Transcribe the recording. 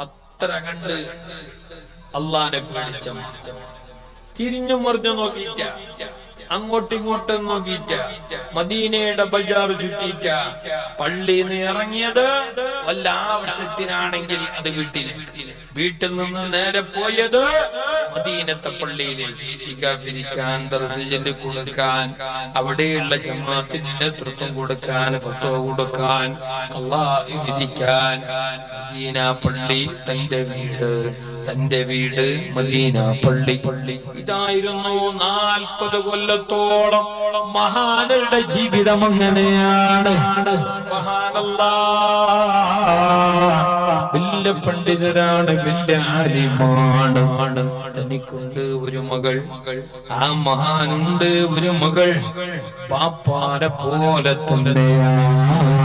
അത്ര കണ്ട് അള്ളാനെ പേടിച്ച തിരിഞ്ഞു മറിഞ്ഞു നോക്കിയിട്ട, അങ്ങോട്ടിങ്ങോട്ടും നോക്കിയിട്ട, മദീനയുടെ ബജാർ ചുറ്റിയിട്ട, പള്ളിന്ന് ഇറങ്ങിയത് വല്ല ആവശ്യത്തിനാണെങ്കിൽ അത് വീട്ടിൽ നിന്ന് നേരെ പോയത് മദീനത്തെ പള്ളിയിലേക്ക് ഇത്തികാഫിരിക്കാൻ, ദർസ് കൊടുക്കാൻ, അവിടെയുള്ള ജമാഅത്തിന് നേതൃത്വം കൊടുക്കാൻ, ഫത്വ കൊടുക്കാൻ, ഖളാഇ വിധിക്കാൻ. മദീന പള്ളി തന്റെ വീട് മദീന പള്ളി. ഇതായിരുന്നു 40 കൊല്ലത്തോളം മഹാനരുടെ ജീവിതം. അങ്ങനെയാണ്. വലിയ പണ്ഡിതരാണ്, വലിയ ആലിമാണ്. തനിക്കുണ്ട് ഒരു മകൾ, ആ മഹാനുണ്ട് ഒരു മകൾ, പാപ്പാരെ പോലെ തന്നെയാണ്.